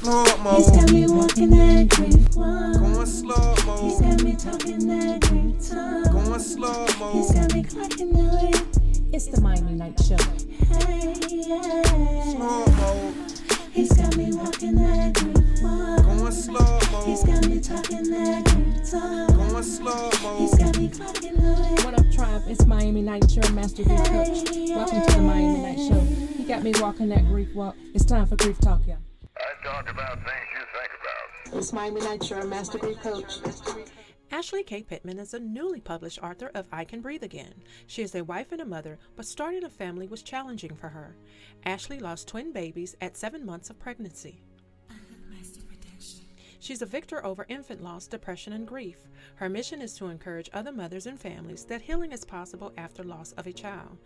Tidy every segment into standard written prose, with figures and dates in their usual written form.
Slow-mo. He's got me walking that grief one. Going slow-mo. He's got me talking that grief time. Going slow-mo. He's got me clocking the way. It's the Miami Night Show. Hey, yeah. Slow-mo. He's got me walking that grief one. Going slow-mo. He's got me talking that grief time. Going slow-mo. He's got me clocking the way. What up, Tribe? It's Miami Night Show, Master Grief Coach. Welcome to the Miami Night Show. You got me walking that grief walk. It's time for Grief Talk, y'all. I talk about things you think about. It's Miami Night Show, Master Grief Coach. Ashley K. Pittman is a newly published author of I Can Breathe Again. She is a wife and a mother, but starting a family was challenging for her. Ashley lost twin babies at 7 months of pregnancy. She's a victor over infant loss, depression, and grief. Her mission is to encourage other mothers and families that healing is possible after loss of a child.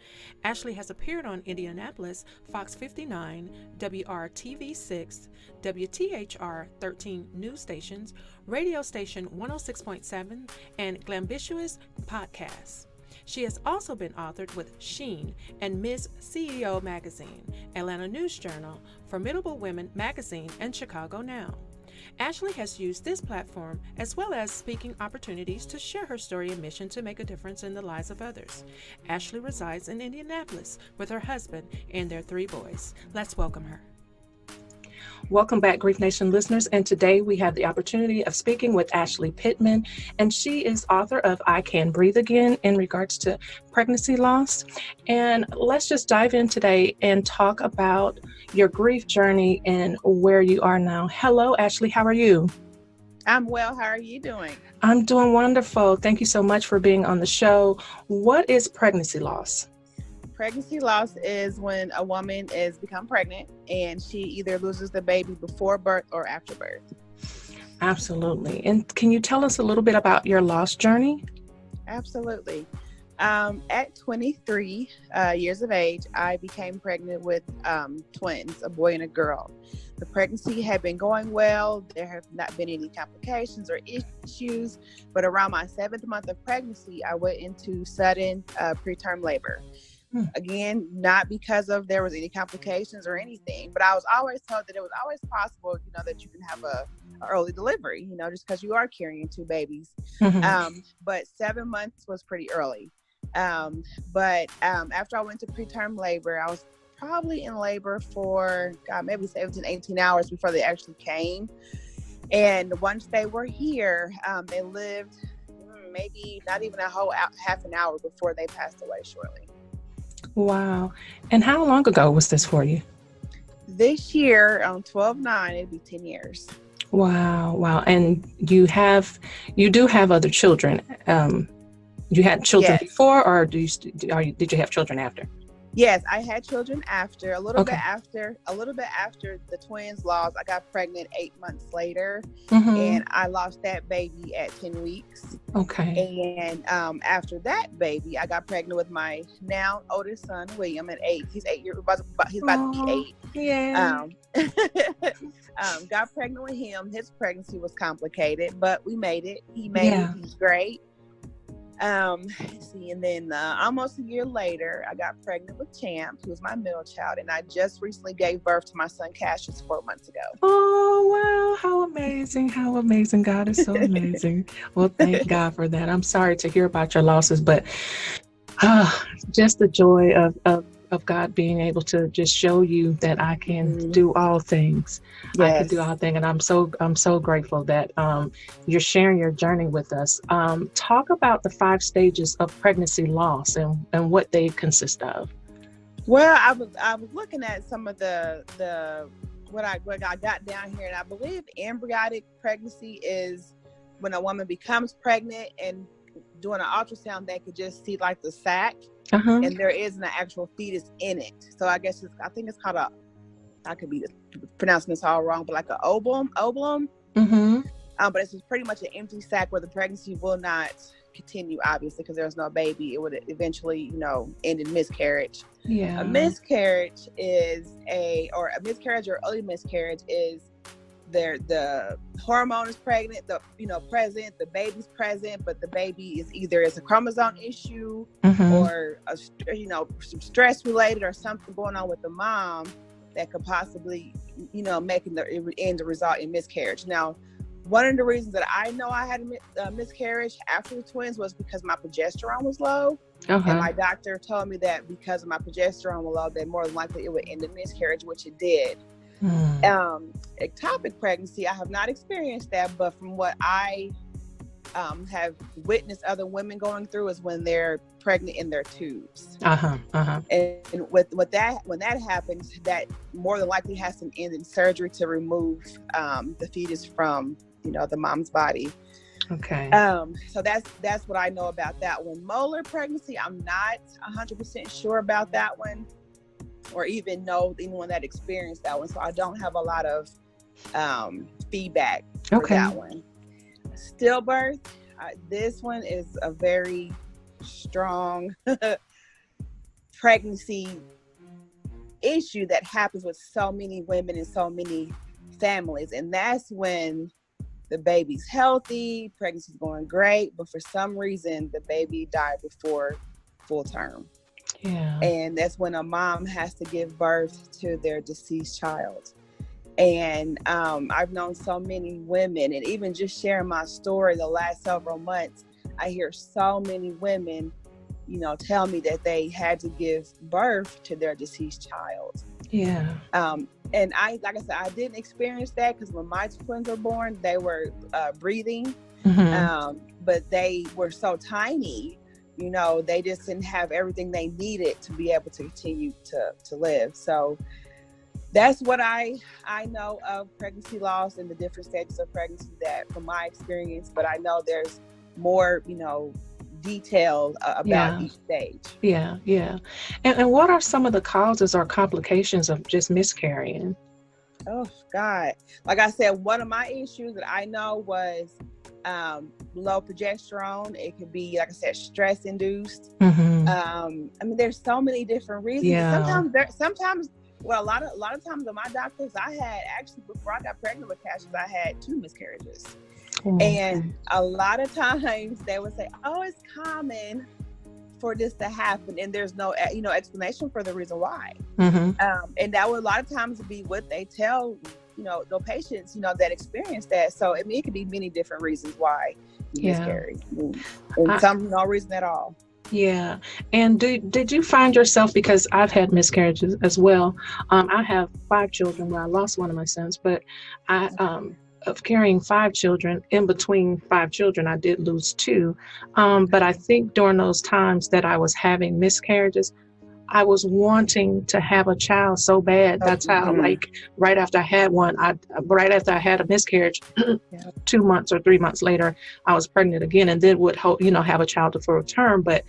Ashley has appeared on Indianapolis FOX 59, WRTV 6, WTHR 13 news stations, radio station 106.7, and Glambitious podcasts. She has also been authored with SHEEN and MizCEO magazine, Atlanta News Journal, Formidable Women magazine, and Chicago Now. Ashley has used this platform as well as speaking opportunities to share her story and mission to make a difference in the lives of others. Ashley resides in Indianapolis with her husband and their 3 boys. Let's welcome her. Welcome back, Grief Nation listeners. And today we have the opportunity of speaking with Ashley Pittman, and she is author of I Can Breathe Again in regards to pregnancy loss. And let's just dive in today and talk about your grief journey and where you are now. Hello, Ashley. How are you? I'm well. How are you doing? I'm doing wonderful. Thank you so much for being on the show. What is pregnancy loss? Pregnancy loss is when a woman is become pregnant and she either loses the baby before birth or after birth. Absolutely. And can you tell us a little bit about your loss journey? Absolutely. At 23 years of age, I became pregnant with twins, a boy and a girl. The pregnancy had been going well. There have not been any complications or issues, but around my 7th month of pregnancy, I went into sudden preterm labor. Again, not because of there was any complications or anything, but I was always told that it was always possible, that you can have a early delivery, just because you are carrying 2 babies. Mm-hmm. But 7 months was pretty early. But after I went to preterm labor, I was probably in labor for maybe 17, 18 hours before they actually came. And once they were here, they lived maybe not even a whole half an hour before they passed away shortly. Wow. And how long ago was this for you? This year, on 12/9, it'd be 10 years. Wow. And you do have other children. You had children Yes. before, or did you have children after? Yes, I had children after, a little Okay. bit after the twins lost. I got pregnant 8 months later, Mm-hmm. and I lost that baby at 10 weeks. Okay. And after that baby, I got pregnant with my now oldest son, William, at 8. He's 8 years, he's about to be 8. Yeah. Got pregnant with him. His pregnancy was complicated, but we made it. He made it. He's great. And then almost a year later, I got pregnant with Champ, who was my middle child, and I just recently gave birth to my son Cassius 4 months ago. Oh, wow. How amazing. God is so amazing. Well, thank God for that. I'm sorry to hear about your losses, but just the joy of God being able to just show you that I can do all things. Yes. I can do all things. And I'm so grateful that you're sharing your journey with us. Talk about the 5 stages of pregnancy loss and what they consist of. Well, I was looking at some of what I got down here, and I believe embryonic pregnancy is when a woman becomes pregnant and doing an ultrasound, they could just see like the sac. Uh-huh. And there isn't an actual fetus in it. So I guess I think it's called I could be pronouncing this all wrong, but like an ovum. Mm-hmm. But it's just pretty much an empty sac where the pregnancy will not continue, obviously, because there's no baby. It would eventually, end in miscarriage. Yeah. A miscarriage or early miscarriage is the hormone is present, the baby's present, but the baby is either a chromosome issue or some stress related or something going on with the mom that could possibly, making the end result in miscarriage. Now, one of the reasons that I know I had a miscarriage after the twins was because my progesterone was low. And my doctor told me that because of my progesterone was low, that more than likely it would end in miscarriage, which it did. Ectopic pregnancy, I have not experienced that, but from what I have witnessed other women going through is when they're pregnant in their tubes. And with that, when that happens, that more than likely has to end in surgery to remove the fetus from the mom's body. Okay. So that's what I know about that one. Molar pregnancy, I'm not 100% sure about that one, or even know anyone that experienced that one. So I don't have a lot of feedback for that one. Stillbirth, this one is a very strong pregnancy issue that happens with so many women and so many families. And that's when the baby's healthy, pregnancy's going great, but for some reason the baby died before full term. Yeah. And that's when a mom has to give birth to their deceased child. And I've known so many women, and even just sharing my story the last several months, I hear so many women, tell me that they had to give birth to their deceased child. Yeah. And like I said, I didn't experience that because when my twins were born, they were breathing, but they were so tiny, they just didn't have everything they needed to be able to continue to live. So that's what I know of pregnancy loss and the different stages of pregnancy that from my experience, but I know there's more, detail about each stage. Yeah. And what are some of the causes or complications of just miscarrying? Oh God. Like I said, one of my issues that I know was low progesterone. It could be, like I said, stress induced. There's so many different reasons. Sometimes well, a lot of times with my doctors, I had actually, before I got pregnant with Cassius, I had 2 miscarriages. And a lot of times they would say, oh, it's common for this to happen. And there's no, explanation for the reason why. And that would a lot of times be what they tell, the patients, that experience that. So, it could be many different reasons why you miscarry. And some, no reason at all. Yeah. And did you find yourself, because I've had miscarriages as well. I have 5 children. Well, I lost one of my sons, but of carrying 5 children, in between 5 children, I did lose 2. But I think during those times that I was having miscarriages, I was wanting to have a child so bad. That's how, right after I had one, right after I had a miscarriage, 2 months or 3 months later, I was pregnant again, and then would hope, have a child to full term. But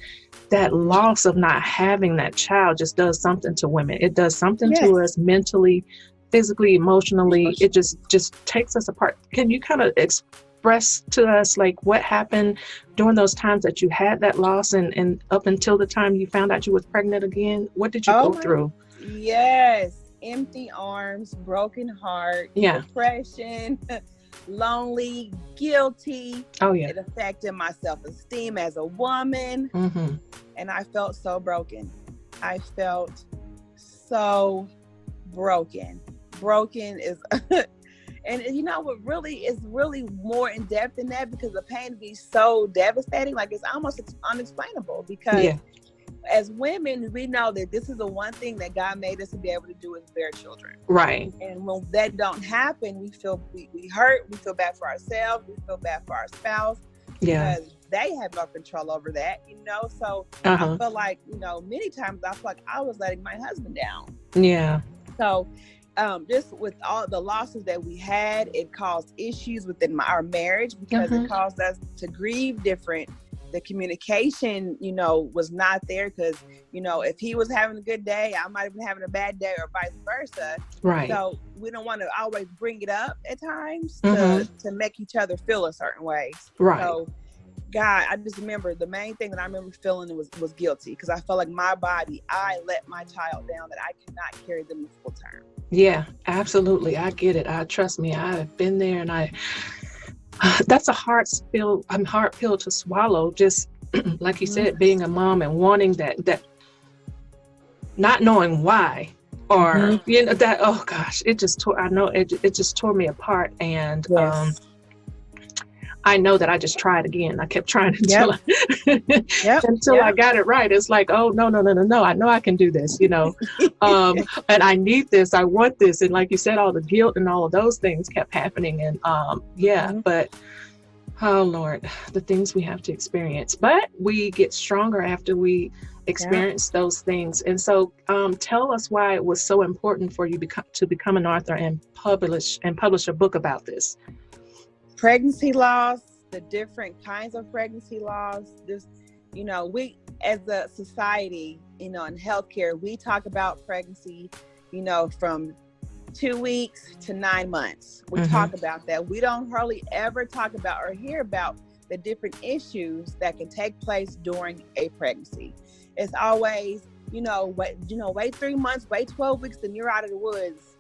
that loss of not having that child just does something to women. It does something to us mentally, physically, emotionally. It just takes us apart. Can you kind of express to us what happened during those times that you had that loss and up until the time you found out you was pregnant again? What did you go through? Yes. Empty arms, broken heart, depression, lonely, guilty. It affected my self-esteem as a woman. And I felt so broken. I felt so broken. Broken is and what really is really more in depth than that, because the pain be so devastating, it's almost unexplainable, because as women, we know that this is the one thing that God made us to be able to do, is bear children. Right. And when that don't happen, we feel we hurt, we feel bad for ourselves, we feel bad for our spouse, because they have no control over that, so I feel like, many times I feel like I was letting my husband down. So just with all the losses that we had, it caused issues within our marriage, because it caused us to grieve different. The communication, was not there, because, if he was having a good day, I might have been having a bad day, or vice versa. Right. So we don't want to always bring it up at times to make each other feel a certain way. Right. So, God, I just remember the main thing that I remember feeling was guilty, because I felt like my body, I let my child down, that I could not carry them to full term. Yeah, absolutely. I get it. Trust me, I've been there, and that's a hard pill to swallow. Just like you said, being a mom and wanting that, not knowing why, or you know that. Oh gosh, it just tore. I know it just tore me apart, and Yes. I know that I just tried again. I kept trying until Yep. until I got it right. It's like, oh no. I know I can do this, you know. And I need this. I want this. And like you said, all the guilt and all of those things kept happening. And but oh Lord, the things we have to experience. But we get stronger after we experience those things. And so tell us why it was so important for you to become an author and publish a book about this. Pregnancy loss, the different kinds of pregnancy loss. This, you know, we as a society, you know, in healthcare, we talk about pregnancy, you know, from 2 weeks to 9 months. We talk about that. We don't hardly ever talk about or hear about the different issues that can take place during a pregnancy. It's always, wait 3 months, wait 12 weeks, and you're out of the woods.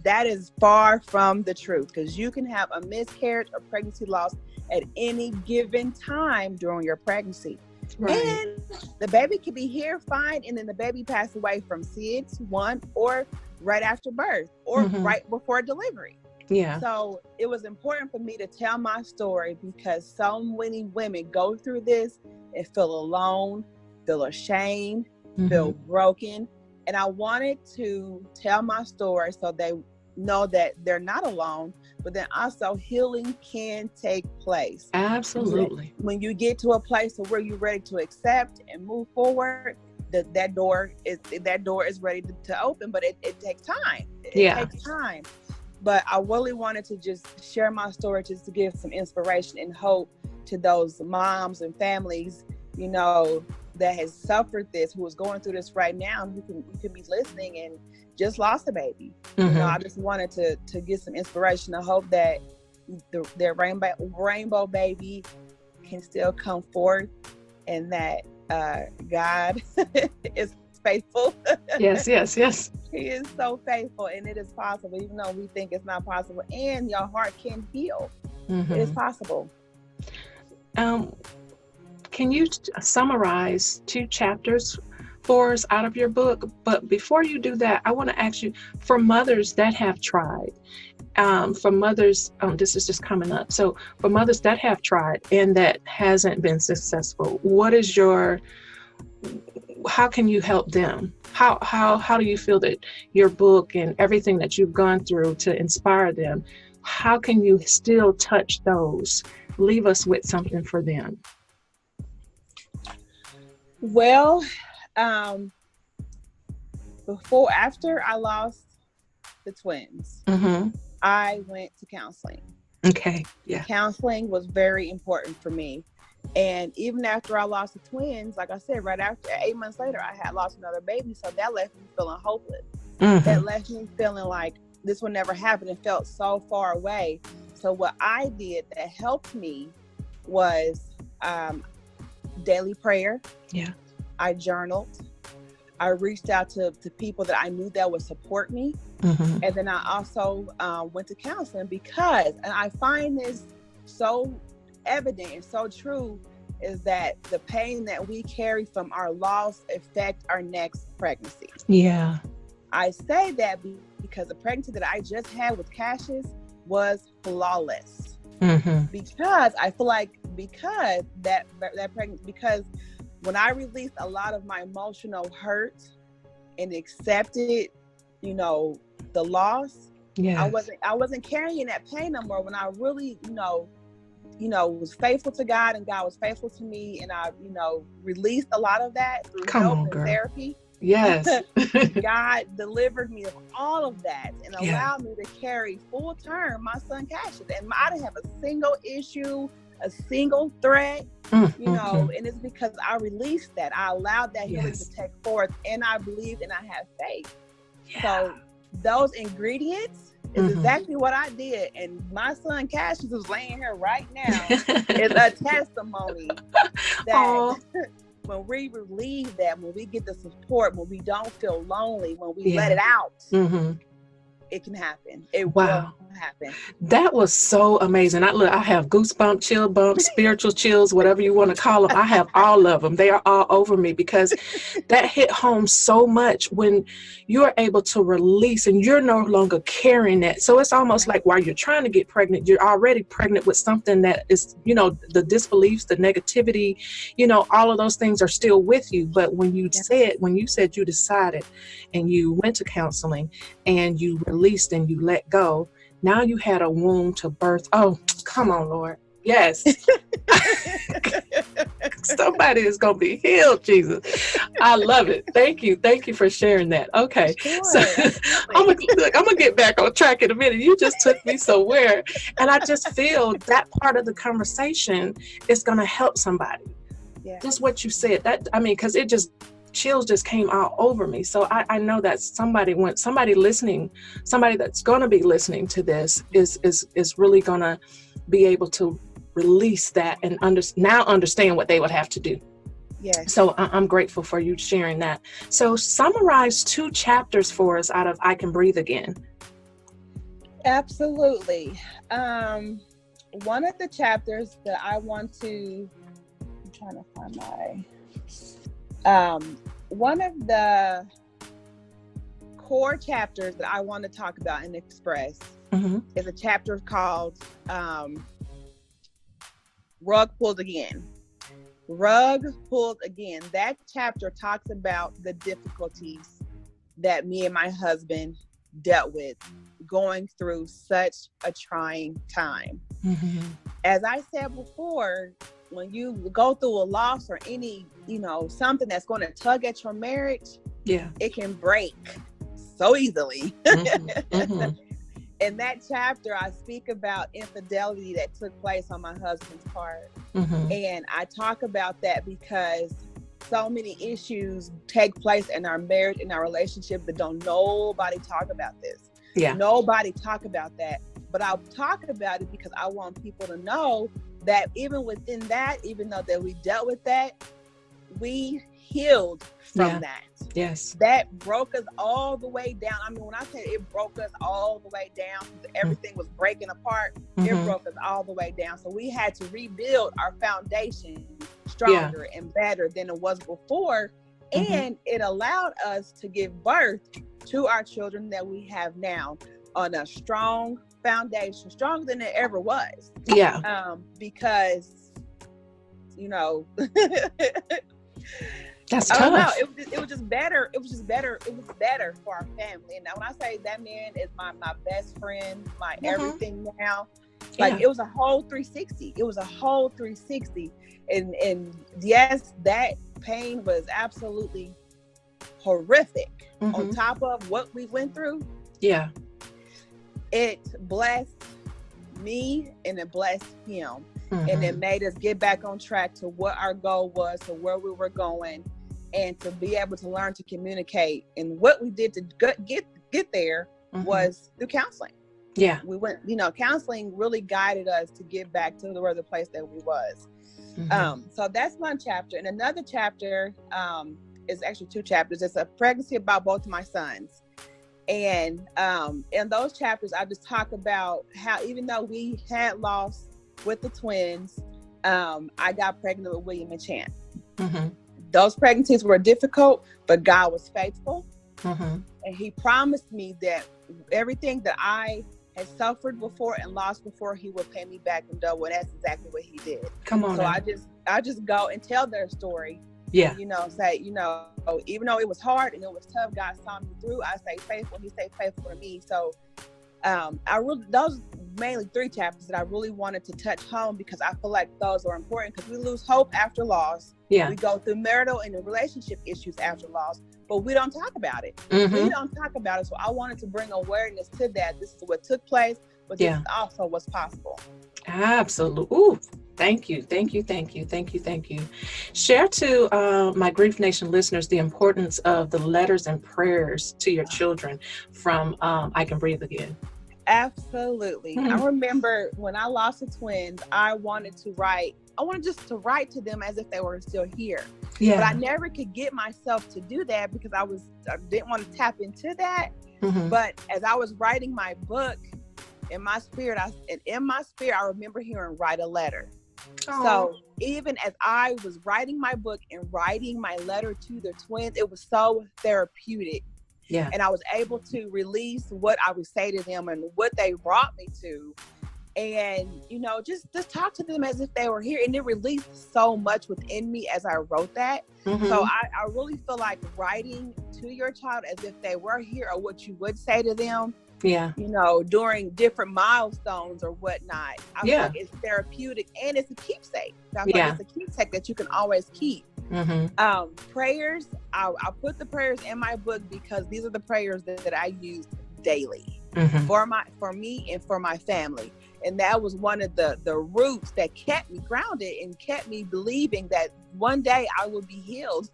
That is far from the truth, because you can have a miscarriage or pregnancy loss at any given time during your pregnancy. Right. And the baby could be here fine, and then the baby passed away from SIDS 1 or right after birth or right before delivery. Yeah. So it was important for me to tell my story, because so many women go through this and feel alone, feel ashamed, feel broken. And I wanted to tell my story so they know that they're not alone, but then also healing can take place. Absolutely. When you get to a place where you're ready to accept and move forward, that door is ready to open, but it takes time. It takes time. But I really wanted to just share my story, just to give some inspiration and hope to those moms and families, you know, that has suffered this, who is going through this right now, who can be listening and just lost a baby. You know, I just wanted to get some inspiration. I hope that their rainbow baby can still come forth, and that God is faithful. Yes. He is so faithful, and it is possible, even though we think it's not possible. And your heart can heal. It is possible. Can you summarize 2 chapters for us out of your book? But before you do that, I want to ask you, for mothers that have tried, for mothers, this is just coming up. So for mothers that have tried and that hasn't been successful, how can you help them? How do you feel that your book and everything that you've gone through to inspire them, how can you still touch those? Leave us with something for them. Well, after I lost the twins, I went to counseling. Okay. Yeah. Counseling was very important for me. And even after I lost the twins, like I said, right after 8 months later, I had lost another baby. So that left me feeling hopeless. That left me feeling like this would never happen. It felt so far away. So what I did that helped me was daily prayer. Yeah. I journaled. I reached out to people that I knew that would support me. And then I also went to counseling, because, and I find this so evident and so true, is that the pain that we carry from our loss affect our next pregnancy. Yeah. I say that because the pregnancy that I just had with Cassius was flawless. Because I feel like, because that pregnancy, because when I released a lot of my emotional hurt and accepted, you know, the loss, I wasn't carrying that pain no more. When I really, was faithful to God, and God was faithful to me, and I, released a lot of that through help and therapy. Yes. God delivered me of all of that and allowed me to carry full term my son Cassius. And I didn't have a single issue, a single threat, and it's because I released that. I allowed that healing to take forth, and I believed and I had faith. So those ingredients is exactly what I did. And my son Cassius is laying here right now is a testimony that when we relieve that, when we get the support, when we don't feel lonely, when we let it out, it can happen. It Wow. will happen. That was so amazing. I have goosebumps, chill bumps, spiritual chills, whatever you want to call them. I have all of them. They are all over me because that hit home so much when you're able to release and you're no longer carrying that. So it's almost like while you're trying to get pregnant, you're already pregnant with something that is, the disbeliefs, the negativity, all of those things are still with you. But when you said you decided and you went to counseling and you released and you let go, now you had a womb to birth. Oh, come on, Lord. Yes. Somebody is going to be healed, Jesus. I love it. Thank you. Thank you for sharing that. Okay. Sure. So I'm going to get back on track in a minute. You just took me somewhere. And I just feel that part of the conversation is going to help somebody. Yeah. Just what you said. Because it just, chills just came all over me. So I know that somebody listening, somebody that's going to be listening to this is really going to be able to release that and now understand what they would have to do. Yes. So I'm grateful for you sharing that. So summarize 2 chapters for us out of I Can Breathe Again. Absolutely. One of the chapters that I'm trying to find one of the core chapters that I want to talk about and express is a chapter called Rug Pulled Again. Rug Pulled Again. That chapter talks about the difficulties that me and my husband dealt with going through such a trying time. As I said before, when you go through a loss or any, something that's going to tug at your marriage, it can break so easily. In that chapter, I speak about infidelity that took place on my husband's part. And I talk about that because so many issues take place in our marriage, in our relationship, but don't nobody talk about this. Nobody talk about that. But I'll talk about it because I want people to know that even within that, even though that we dealt with that, we healed from that. Yes. That broke us all the way down. I mean, when I say it broke us all the way down, everything was breaking apart, it broke us all the way down. So we had to rebuild our foundation stronger and better than it was before. And it allowed us to give birth to our children that we have now on a strong foundation, stronger than it ever was. Because that's I don't know, tough. it was just better. It was better for our family. And now when I say that man is my best friend, my everything now, it was a whole 360. It was a whole 360. And yes, that pain was absolutely horrific. On top of what we went through, it blessed me and it blessed him. And it made us get back on track to what our goal was, to where we were going, and to be able to learn to communicate. And what we did to get there was through counseling. We went, counseling really guided us to get back to the place that we was. So that's one chapter. And another chapter is actually 2 chapters. It's a pregnancy about both of my sons. And in those chapters, I just talk about how even though we had lost with the twins, I got pregnant with William and Chant. Those pregnancies were difficult, but God was faithful. And he promised me that everything that I had suffered before and lost before, he would pay me back in double. And that's exactly what he did. Come on. So I just go and tell their story. Say, even though it was hard and it was tough, God saw me through. I stay faithful. He stayed faithful to me. So those mainly 3 chapters that I really wanted to touch home, because I feel like those are important, because we lose hope after loss. We go through marital and relationship issues after loss, but we don't talk about it. We don't talk about it. So I wanted to bring awareness to that. This is what took place, but this is also what's possible. Absolutely. Ooh, thank you. Share to my Grief Nation listeners the importance of the letters and prayers to your children from I Can Breathe Again. Absolutely. I remember when I lost the twins, I wanted just to write to them as if they were still here. But I never could get myself to do that because I didn't want to tap into that. But as I was writing my book, in my spirit, I remember hearing write a letter. Oh. So even as I was writing my book and writing my letter to the twins, it was so therapeutic. Yeah. And I was able to release what I would say to them and what they brought me to. And, just talk to them as if they were here. And it released so much within me as I wrote that. So I really feel like writing to your child as if they were here, or what you would say to them, during different milestones or whatnot. I feel like it's therapeutic, and it's a keepsake. I feel like it's a keepsake that you can always keep. Prayers, I put the prayers in my book because these are the prayers that I used daily for me and for my family. And that was one of the roots that kept me grounded and kept me believing that one day I would be healed.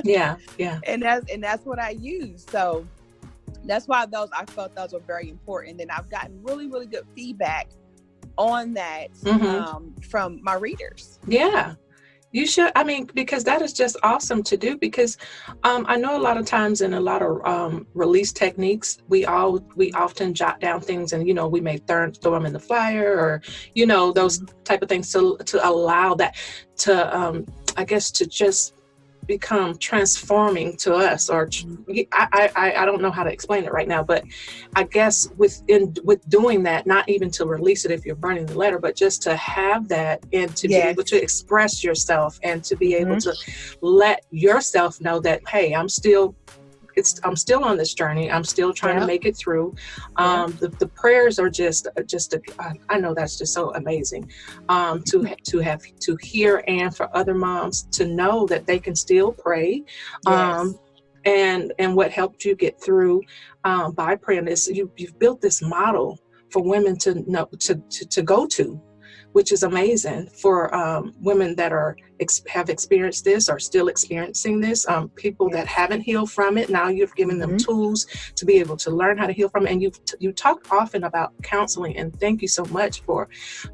Yeah. And that's what I used. So that's why I felt those were very important. And I've gotten really, really good feedback on that from my readers. Yeah. You should. I mean, because that is just awesome to do, because I know a lot of times in a lot of release techniques, we often jot down things and, we may throw them in the flyer, or, those type of things to allow that to, I guess, to just become transforming to us, or I don't know how to explain it right now, but I guess with doing that, not even to release it if you're burning the letter, but just to have that and to be able to express yourself and to be able to let yourself know that, hey, I'm still on this journey. I'm still trying to make it through. The prayers are just I know that's just so amazing to hear, and for other moms to know that they can still pray. And what helped you get through by praying is you've built this model for women to know to go to, which is amazing for women that have experienced this or still experiencing this, people that haven't healed from it. Now you've given them tools to be able to learn how to heal from it. And you talk often about counseling, and thank you so much for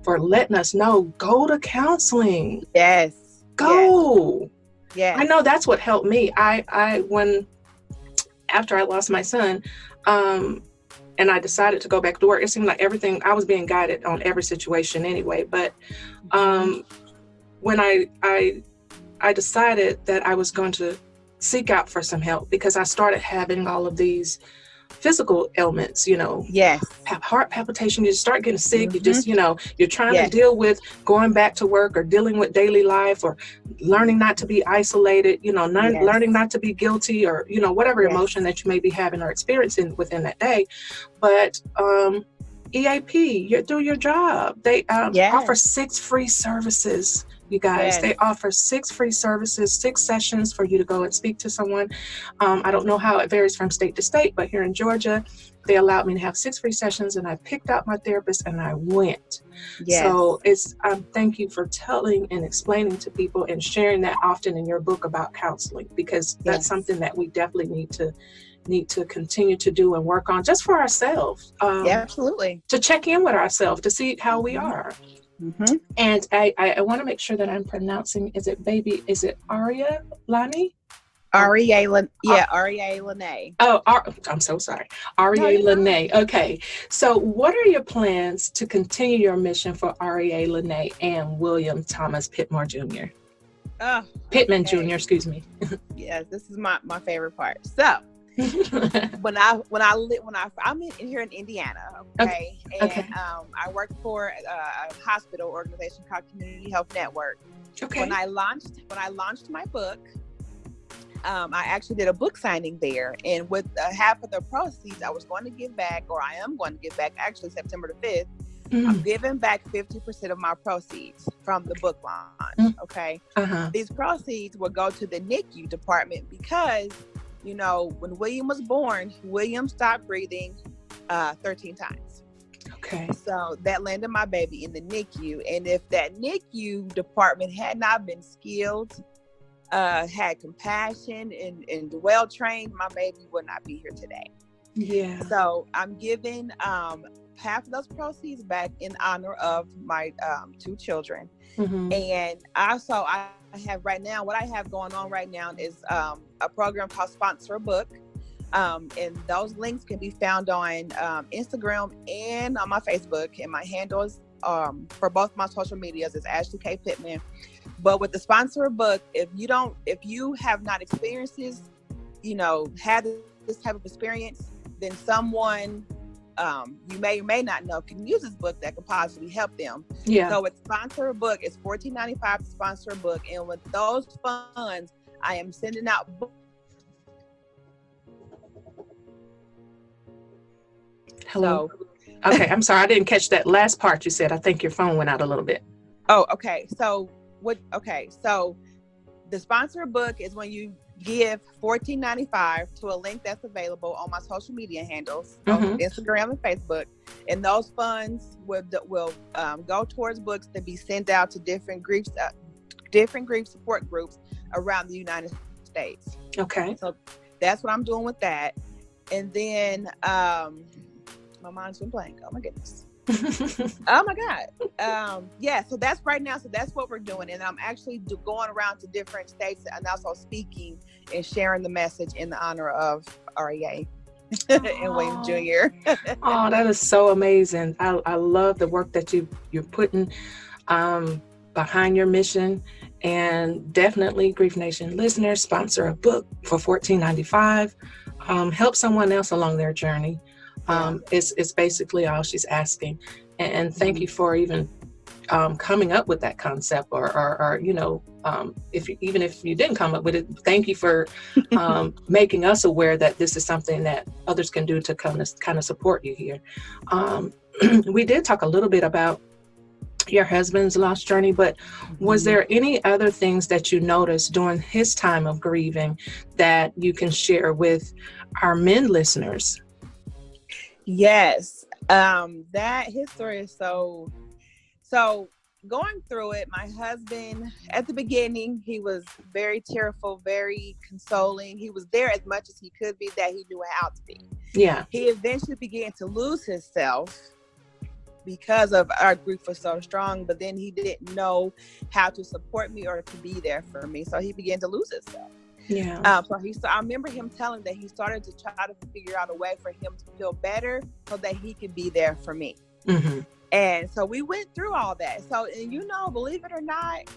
letting us know, go to counseling. Yes. Go. Yeah. I know that's what helped me. After I lost my son, and I decided to go back to work, it seemed like everything, I was being guided on every situation anyway. But when I decided that I was going to seek out for some help, because I started having all of these physical ailments, have heart palpitation, you start getting sick, you just, you're trying to deal with going back to work or dealing with daily life, or learning not to be isolated, learning not to be guilty, or, whatever emotion that you may be having or experiencing within that day. But EAP, you do your job. They offer 6 free services. You guys, they offer 6 free services, 6 sessions for you to go and speak to someone. I don't know how it varies from state to state, but here in Georgia, they allowed me to have 6 free sessions, and I picked out my therapist and I went. So it's thank you for telling and explaining to people and sharing that often in your book about counseling, because that's something that we definitely need to continue to do and work on, just for ourselves. Absolutely. To check in with ourselves, to see how we are. And I want to make sure that I'm pronouncing, is it Aria Lani? REA Lene. Oh, I'm so sorry. REA Lene. Okay. So what are your plans to continue your mission for REA Lene and William Thomas Pittman Jr.? Pittman Jr., excuse me. Yes, this is my favorite part. So I'm here in Indiana, okay? And I work for a hospital organization called Community Health Network. Okay. When I launched my book, I actually did a book signing there, and with half of the proceeds, I was going to give back, or I am going to give back, actually September the 5th. I'm giving back 50% of my proceeds from the book launch. Okay. These proceeds will go to the NICU department, because when William was born, William stopped breathing 13 times. Okay. So that landed my baby in the NICU. And if that NICU department had not been skilled, had compassion, and well-trained, my baby would not be here today. Yeah. So I'm giving half of those proceeds back in honor of my 2 children. And also I have right now, what I have going on right now is a program called Sponsor a Book. And those links can be found on Instagram and on my Facebook. And my handles for both my social medias is Ashley K. Pittman. But with the sponsor book, if you have not experienced this, had this type of experience, then someone you may or may not know can use this book that could possibly help them. Yeah. So with sponsor a book, it's $14.95 to sponsor a book. And with those funds, I am sending out books. Hello. Okay, I'm sorry. I didn't catch that last part you said. I think your phone went out a little bit. Oh, okay. So So the sponsor book is when you give $14.95 to a link that's available on my social media handles, on Instagram and Facebook, and those funds will go towards books to be sent out to different grief support groups around the United States. Okay. So that's what I'm doing with that. And then my mind's been blank. Oh my goodness. Oh my God. Yeah, so that's right now. So that's what we're doing. And I'm actually going around to different states and also speaking and sharing the message in the honor of REA and William Jr. Oh, that is so amazing. I love the work that you're putting behind your mission. And definitely, Grief Nation listeners, sponsor a book for $14.95. Help someone else along their journey. It's basically all she's asking. And thank you for even coming up with that concept, or if you didn't come up with it, thank you for making us aware that this is something that others can do to kind of support you here. We did talk a little bit about your husband's lost journey, but was there any other things that you noticed during his time of grieving that you can share with our men listeners? Yes, that his story is so going through it. My husband, at the beginning, he was very tearful, very consoling. He was there as much as he could be, that he knew how to be. Yeah. He eventually began to lose himself because of our grief was so strong, but then he didn't know how to support me or to be there for me. So he began to lose himself. Yeah. I remember him telling that he started to try to figure out a way for him to feel better so that he could be there for me. Mm-hmm. And so we went through all that. So, and believe it or not,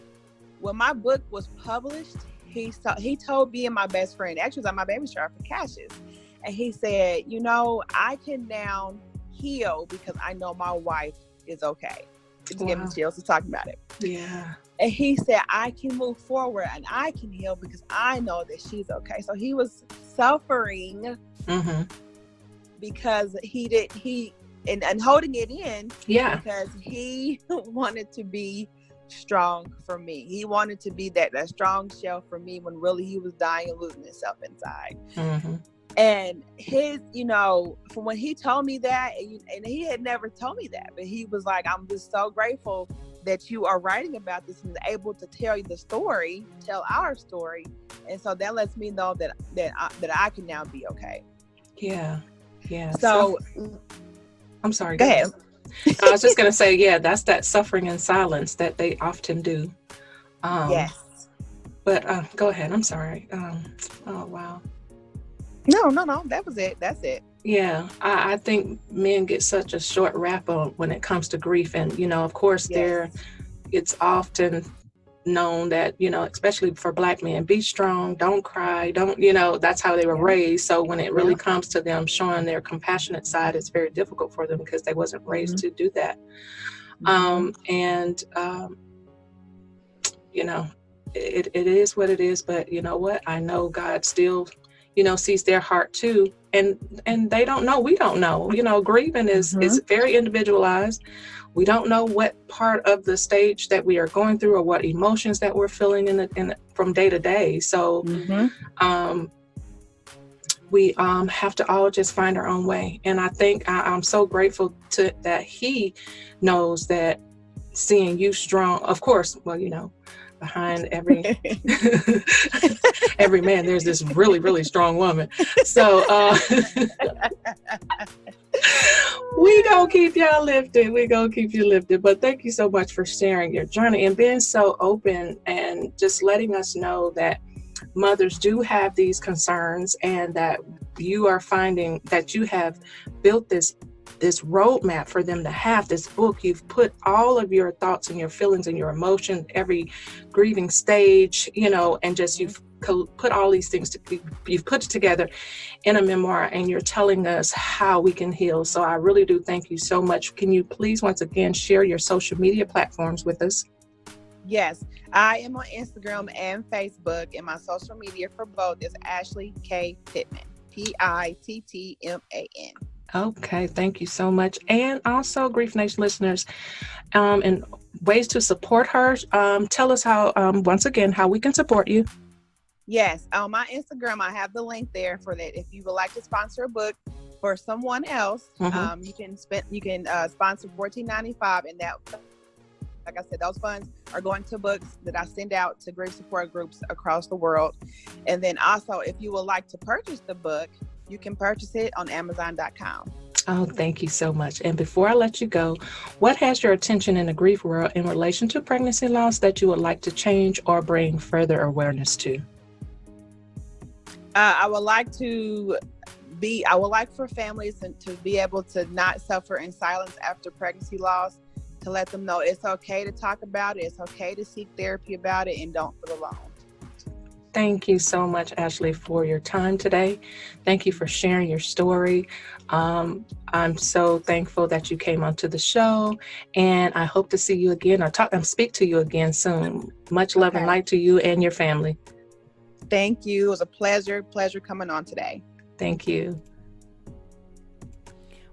when my book was published, he told me and my best friend, actually was on my baby shower for Cassius, and he said, I can now heal because I know my wife is okay. It just gave me chills to talk about it. Yeah. And he said, I can move forward and I can heal because I know that she's okay. So he was suffering because and holding it in because he wanted to be strong for me. He wanted to be that strong shell for me when really he was dying and losing himself inside. Mm-hmm. And his, from when he told me that, and he had never told me that, but he was like, I'm just so grateful that you are writing about this and able to tell our story. And so that lets me know that I can now be okay. Yeah. Yeah. So I'm sorry. Go ahead. I was just going to say, that's that suffering in silence that they often do. Yes. But go ahead. I'm sorry. Oh, wow. No. That was it. That's it. Yeah. I think men get such a short rap on when it comes to grief. And, of course, it's often known that, especially for Black men, be strong, don't cry, don't, that's how they were raised. So when it really comes to them showing their compassionate side, it's very difficult for them because they wasn't raised to do that. It is what it is, but you know what? I know God still sees their heart too. And they don't know, we don't know, grieving is very individualized. We don't know what part of the stage that we are going through or what emotions that we're feeling from day to day. So we have to all just find our own way. And I think I'm so grateful that he knows that seeing you strong, of course, behind every every man, there's this really, really strong woman. So we gonna keep y'all lifted. We gonna keep you lifted. But thank you so much for sharing your journey and being so open and just letting us know that mothers do have these concerns, and that you are finding that you have built this roadmap for them to have this book. You've put all of your thoughts and your feelings and your emotion, every grieving stage, and just you've put all these things, you've put it together in a memoir, and you're telling us how we can heal. So I really do thank you so much. Can you please once again share your social media platforms with us? Yes, I am on Instagram and Facebook, and my social media for both is Ashley K. Pittman, Pittman. Okay, thank you so much. And also, Grief Nation listeners, and ways to support her. Tell us how, once again, how we can support you. Yes, on my Instagram, I have the link there for that. If you would like to sponsor a book for someone else, you can sponsor $14.95, and that, like I said, those funds are going to books that I send out to grief support groups across the world. And then also, if you would like to purchase the book, you can purchase it on Amazon.com. Oh, thank you so much. And before I let you go, what has your attention in the grief world in relation to pregnancy loss that you would like to change or bring further awareness to? I would like for families to be able to not suffer in silence after pregnancy loss, to let them know it's okay to talk about it, it's okay to seek therapy about it, and don't feel alone. Thank you so much, Ashley, for your time today. Thank you for sharing your story. I'm so thankful that you came onto the show, and I hope to see you again or speak to you again soon. Much love and light to you and your family. Thank you. It was a pleasure coming on today. Thank you.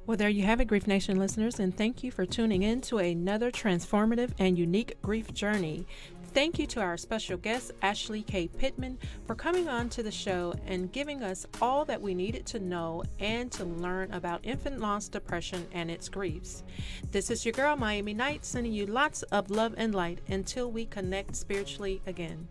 Well, there you have it, Grief Nation listeners, and thank you for tuning in to another transformative and unique grief journey. Thank you to our special guest, Ashley K. Pittman, for coming on to the show and giving us all that we needed to know and to learn about infant loss, depression, and its griefs. This is your girl, Miami Night, sending you lots of love and light until we connect spiritually again.